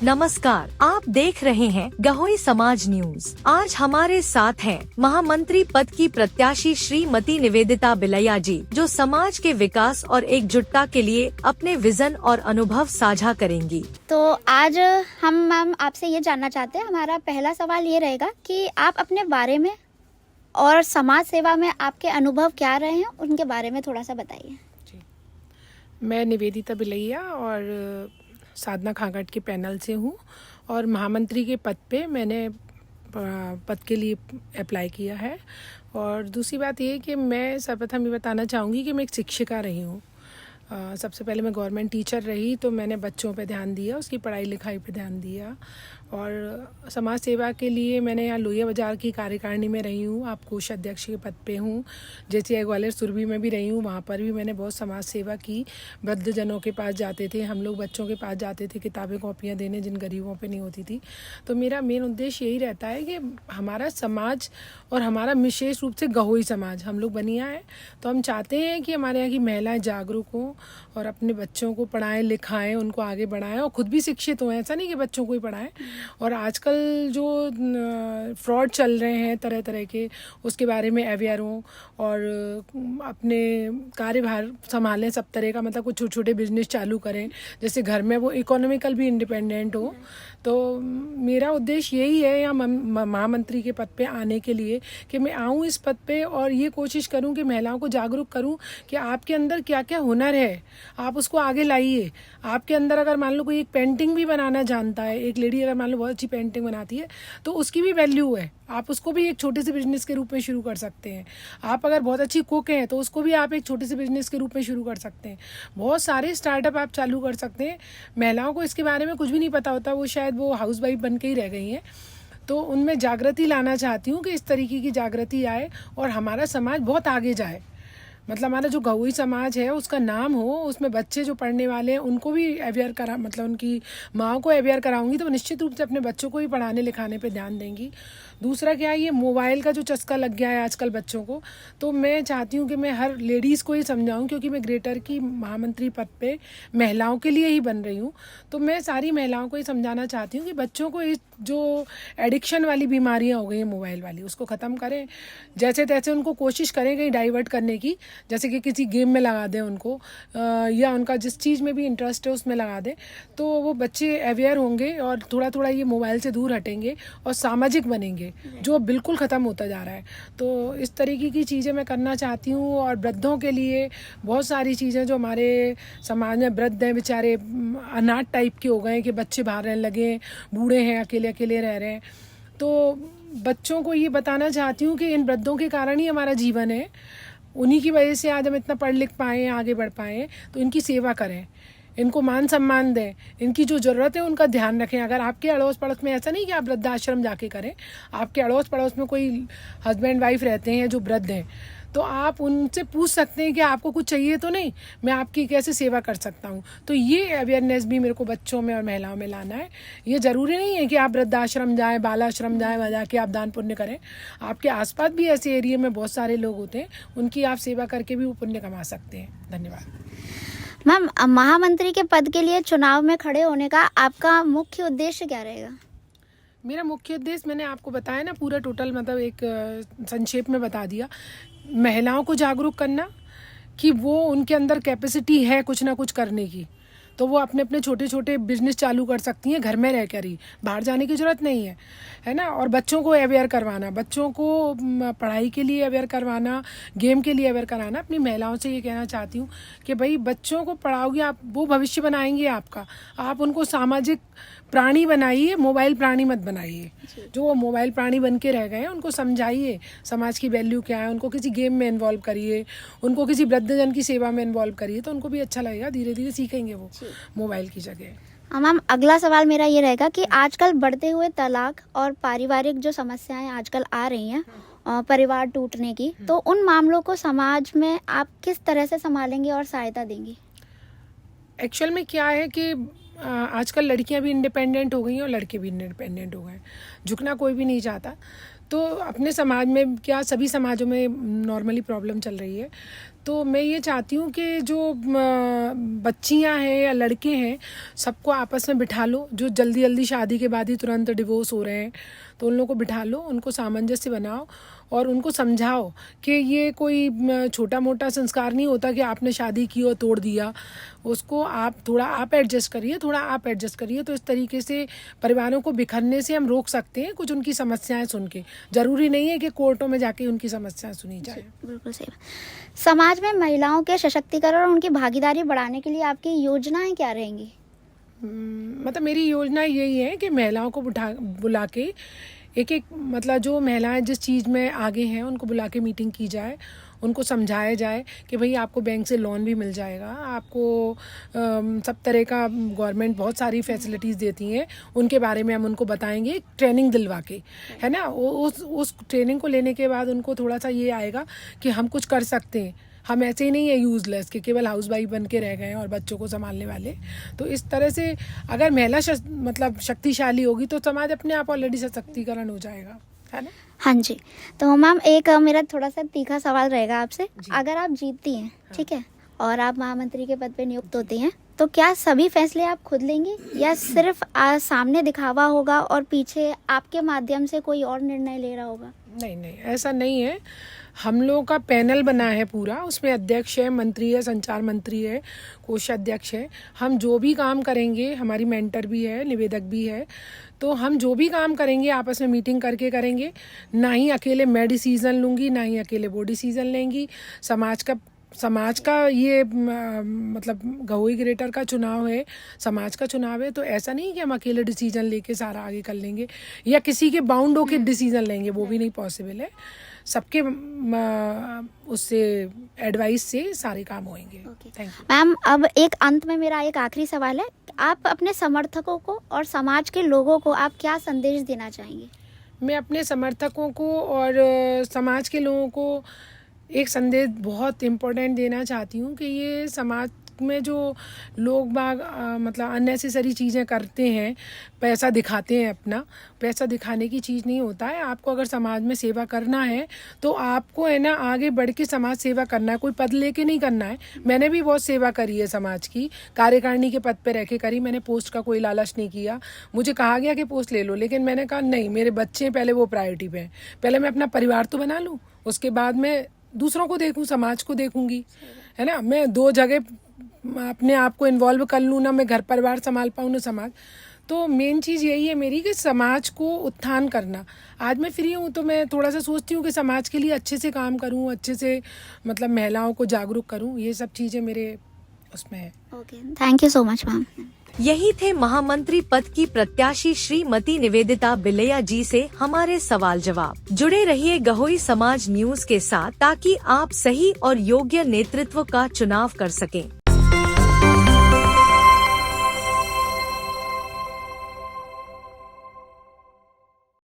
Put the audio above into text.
नमस्कार, आप देख रहे हैं गहोई समाज न्यूज। आज हमारे साथ हैं महामंत्री पद की प्रत्याशी श्रीमती निवेदिता बिलैया जी, जो समाज के विकास और एकजुटता के लिए अपने विजन और अनुभव साझा करेंगी। तो आज हम मैम आपसे ये जानना चाहते हैं, हमारा पहला सवाल ये रहेगा कि आप अपने बारे में और समाज सेवा में आपके अनुभव क्या रहे हैं, उनके बारे में थोड़ा सा बताइए। मैं निवेदिता बिलैया और साधना खागट के पैनल से हूँ और महामंत्री के पद पे मैंने पद के लिए अप्लाई किया है। और दूसरी बात ये कि मैं सर्वप्रथम ये बताना चाहूँगी कि मैं एक शिक्षिका रही हूँ। सबसे पहले मैं गवर्नमेंट टीचर रही, तो मैंने बच्चों पे ध्यान दिया, उसकी पढ़ाई लिखाई पे ध्यान दिया। और समाज सेवा के लिए मैंने यहाँ लोहिया बाजार की कार्यकारिणी में रही हूँ, आप कोष अध्यक्ष के पद पे हूँ। जैसे ग्वालियर सुरभि में भी रही हूँ, वहाँ पर भी मैंने बहुत समाज सेवा की। वृद्धजनों के पास जाते थे हम लोग, बच्चों के पास जाते थे किताबें कॉपियाँ देने जिन गरीबों पे नहीं होती थी। तो मेरा मेन उद्देश्य यही रहता है कि हमारा समाज और हमारा विशेष रूप से गहोई समाज, हम लोग बनिया है, तो हम चाहते हैं कि हमारे यहाँ की महिलाएं जागरूक हों और अपने बच्चों को पढ़ाएं लिखाएं, उनको आगे बढ़ाएं और खुद भी शिक्षित हों। ऐसा नहीं कि बच्चों को ही पढ़ाएं। और आजकल जो फ्रॉड चल रहे हैं तरह तरह के, उसके बारे में अवेयर हों और अपने कार्यभार संभालें सब तरह का, मतलब कुछ छोटे छोटे बिजनेस चालू करें, जैसे घर में वो इकोनॉमिकल भी इंडिपेंडेंट हो। तो मेरा उद्देश्य यही है यहाँ महामंत्री के पद पे आने के लिए कि मैं आऊँ इस पद पे और ये कोशिश करूँ कि महिलाओं को जागरूक करूँ कि आपके अंदर क्या क्या हुनर है, आप उसको आगे लाइए। आपके अंदर अगर मान लो कोई एक पेंटिंग भी बनाना जानता है, एक लेडी अगर मान लो बहुत अच्छी पेंटिंग बनाती है, तो उसकी भी वैल्यू है, आप उसको भी एक छोटे से बिजनेस के रूप में शुरू कर सकते हैं। आप अगर बहुत अच्छी कुक हैं तो उसको भी आप एक छोटे से बिजनेस के रूप में शुरू कर सकते हैं। बहुत सारे स्टार्टअप आप चालू कर सकते हैं। महिलाओं को इसके बारे में कुछ भी नहीं पता होता, वो शायद वो हाउसवाइफ बन के ही रह गई हैं। तो उनमें जागृति लाना चाहती हूँ कि इस तरीके की जागृति आए और हमारा समाज बहुत आगे जाए। मतलब हमारा जो गहोई समाज है उसका नाम हो, उसमें बच्चे जो पढ़ने वाले हैं उनको भी अवेयर करा, मतलब उनकी माँ को अवेयर कराऊंगी तो निश्चित रूप से अपने बच्चों को भी पढ़ाने लिखाने पे ध्यान देंगी। दूसरा क्या है, ये मोबाइल का जो चस्का लग गया है आजकल बच्चों को, तो मैं चाहती हूँ कि मैं हर लेडीज़ को ही समझाऊँ, क्योंकि मैं ग्रेटर की महामंत्री पद पे महिलाओं के लिए ही बन रही हूँ। तो मैं सारी महिलाओं को ही समझाना चाहती हूँ कि बच्चों को इस जो एडिक्शन वाली बीमारियाँ हो गई हैं मोबाइल वाली, उसको ख़त्म करें। जैसे तैसे उनको कोशिश करें कहीं डाइवर्ट करने की, जैसे कि किसी गेम में लगा दें उनको, या उनका जिस चीज़ में भी इंटरेस्ट है उसमें लगा दें, तो वो बच्चे अवेयर होंगे और थोड़ा थोड़ा ये मोबाइल से दूर हटेंगे और सामाजिक बनेंगे, जो बिल्कुल ख़त्म होता जा रहा है। तो इस तरीके की चीज़ें मैं करना चाहती हूँ। और वृद्धों के लिए बहुत सारी चीज़ें, जो हमारे समाज में वृद्ध हैं बेचारे अनाथ टाइप के हो गए हैं कि बच्चे बाहर रहने लगे, बूढ़े हैं, अकेले अकेले रह रहे हैं, तो बच्चों को ये बताना चाहती हूँ कि इन वृद्धों के कारण ही हमारा जीवन है, उन्हीं की वजह से आज हम इतना पढ़ लिख पाए, आगे बढ़ पाए। तो इनकी सेवा करें, इनको मान सम्मान दें, इनकी जो ज़रूरत है उनका ध्यान रखें। अगर आपके अड़ोस पड़ोस में, ऐसा नहीं कि आप वृद्धाश्रम जाके करें, आपके अड़ोस पड़ोस में कोई हस्बैंड वाइफ रहते हैं जो वृद्ध हैं, तो आप उनसे पूछ सकते हैं कि आपको कुछ चाहिए तो नहीं, मैं आपकी कैसे सेवा कर सकता हूँ। तो ये अवेयरनेस भी मेरे को बच्चों में और महिलाओं में लाना है। ये ज़रूरी नहीं है कि आप वृद्धाश्रम जाएँ, बालाश्रम जाएँ, वहाँ जाके आप दान पुण्य करें। आपके आसपास भी ऐसे एरिया में बहुत सारे लोग होते हैं, उनकी आप सेवा करके भी वो पुण्य कमा सकते हैं। धन्यवाद। मैम, महामंत्री के पद के लिए चुनाव में खड़े होने का आपका मुख्य उद्देश्य क्या रहेगा? मेरा मुख्य उद्देश्य मैंने आपको बताया ना, पूरा टोटल मतलब एक संक्षेप में बता दिया। महिलाओं को जागरूक करना कि वो उनके अंदर कैपेसिटी है कुछ ना कुछ करने की, तो वो अपने अपने छोटे छोटे बिजनेस चालू कर सकती हैं घर में रह कर ही, बाहर जाने की ज़रूरत नहीं है ना। और बच्चों को अवेयर करवाना, बच्चों को पढ़ाई के लिए अवेयर करवाना, गेम के लिए अवेयर कराना। अपनी महिलाओं से ये कहना चाहती हूँ कि भाई बच्चों को पढ़ाओगे आप, वो भविष्य बनाएंगे आपका। आप उनको सामाजिक प्राणी बनाइए, मोबाइल प्राणी मत बनाइए। जो वो मोबाइल प्राणी बन के रह गए हैं उनको समझाइए समाज की वैल्यू क्या है, उनको किसी गेम में इन्वॉल्व करिए, उनको किसी वृद्धजन की सेवा में इन्वॉल्व करिए, तो उनको भी अच्छा लगेगा, धीरे धीरे सीखेंगे वो मोबाइल की जगह। मैम, अगला सवाल मेरा ये रहेगा कि आजकल बढ़ते हुए तलाक और पारिवारिक जो समस्याएं आजकल आ रही हैं, परिवार टूटने की, तो उन मामलों को समाज में आप किस तरह से संभालेंगे और सहायता देंगी? एक्चुअल में क्या है कि आजकल लड़कियां भी इंडिपेंडेंट हो गई हैं और लड़के भी इंडिपेंडेंट हो गए हैं, झुकना कोई भी नहीं चाहता। तो अपने समाज में क्या सभी समाजों में नॉर्मली प्रॉब्लम चल रही है। तो मैं ये चाहती हूँ कि जो बच्चियाँ हैं या लड़के हैं सबको आपस में बिठा लो। जो जल्दी जल्दी शादी के बाद ही तुरंत डिवोर्स हो रहे हैं तो उन लोगों को बिठा लो, उनको सामंजस्य बनाओ और उनको समझाओ कि ये कोई छोटा मोटा संस्कार नहीं होता कि आपने शादी की और तोड़ दिया। उसको आप थोड़ा आप एडजस्ट करिए। तो इस तरीके से परिवारों को बिखरने से हम रोक सकते हैं, कुछ उनकी समस्याएं सुन के। जरूरी नहीं है कि कोर्टों में जाके उनकी समस्याएं सुनी जाए। बिल्कुल सही। समाज में महिलाओं के सशक्तिकरण और उनकी भागीदारी बढ़ाने के लिए आपकी योजनाएं क्या रहेंगी? मतलब मेरी योजना यही है कि महिलाओं को बुला के एक मतलब जो महिलाएं जिस चीज़ में आगे हैं उनको बुला के मीटिंग की जाए, उनको समझाया जाए कि भाई आपको बैंक से लोन भी मिल जाएगा, आपको सब तरह का गवर्नमेंट बहुत सारी फैसिलिटीज़ देती हैं, उनके बारे में हम उनको बताएंगे ट्रेनिंग दिलवा के, है ना। उस ट्रेनिंग को लेने के बाद उनको थोड़ा सा ये आएगा कि हम कुछ कर सकते हैं, हम ऐसे ही नहीं है यूज़लेस कि केवल हाउस वाइफ बन के रह गए और बच्चों को संभालने वाले। तो इस तरह से अगर महिला मतलब शक्तिशाली होगी तो समाज अपने आप ऑलरेडी सशक्तिकरण हो जाएगा, है ना। हाँ जी। तो मैम एक मेरा थोड़ा सा तीखा सवाल रहेगा आपसे। अगर आप जीतती हैं, ठीक है, और आप महामंत्री के पद पे नियुक्त होती हैं, तो क्या सभी फैसले आप खुद लेंगी या सिर्फ सामने दिखावा होगा और पीछे आपके माध्यम से कोई और निर्णय ले रहा होगा? नहीं, ऐसा नहीं है। हम लोगों का पैनल बना है पूरा, उसमें अध्यक्ष है, मंत्री है, संचार मंत्री है, कोषाध्यक्ष है। हम जो भी काम करेंगे, हमारी मेंटर भी है, निवेदक भी है, तो हम जो भी काम करेंगे आपस में मीटिंग करके करेंगे। ना ही अकेले मैं डिसीज़न लूँगी, ना ही अकेले वो डिसीज़न लेंगी। समाज का ये मतलब गहोई ग्रेटर का चुनाव है, समाज का चुनाव है। तो ऐसा नहीं कि हम अकेले डिसीजन लेके सारा आगे कर लेंगे या किसी के बाउंड होके डिसीजन लेंगे, वो भी नहीं पॉसिबल है। सबके उससे एडवाइस से सारे काम होंगे। Thank you ma'am. अब एक अंत में मेरा एक आखिरी सवाल है, आप अपने समर्थकों को और समाज के लोगों को आप क्या संदेश देना चाहेंगे? मैं अपने समर्थकों को और समाज के लोगों को एक संदेश बहुत इम्पोर्टेंट देना चाहती हूँ कि ये समाज में जो लोग बाग मतलब अननेसेसरी चीज़ें करते हैं, पैसा दिखाते हैं, अपना पैसा दिखाने की चीज़ नहीं होता है। आपको अगर समाज में सेवा करना है तो आपको है ना आगे बढ़ के समाज सेवा करना है, कोई पद लेके नहीं करना है। मैंने भी बहुत सेवा करी है समाज की, कार्यकारिणी के पद पे रह के करी। मैंने पोस्ट का कोई लालच नहीं किया। मुझे कहा गया कि पोस्ट ले लो, लेकिन मैंने कहा नहीं, मेरे बच्चे पहले वो प्रायोरिटी पे हैं। पहले मैं अपना परिवार तो बना लूँ, उसके बाद मैं दूसरों को देखूँ, समाज को देखूँगी, है ना। मैं दो जगह अपने आप को इन्वॉल्व कर लूँ, ना मैं घर परिवार संभाल पाऊँ ना समाज। तो मेन चीज़ यही है मेरी कि समाज को उत्थान करना। आज मैं फ्री हूँ तो मैं थोड़ा सा सोचती हूँ कि समाज के लिए अच्छे से काम करूँ, अच्छे से मतलब महिलाओं को जागरूक करूँ। ये सब चीज़ें मेरे उसमें है। Okay, thank you so much ma'am. यही थे महामंत्री पद की प्रत्याशी श्रीमती निवेदिता बिलैया जी से हमारे सवाल जवाब। जुड़े रहिए गहोई समाज न्यूज के साथ ताकि आप सही और योग्य नेतृत्व का चुनाव कर सकें।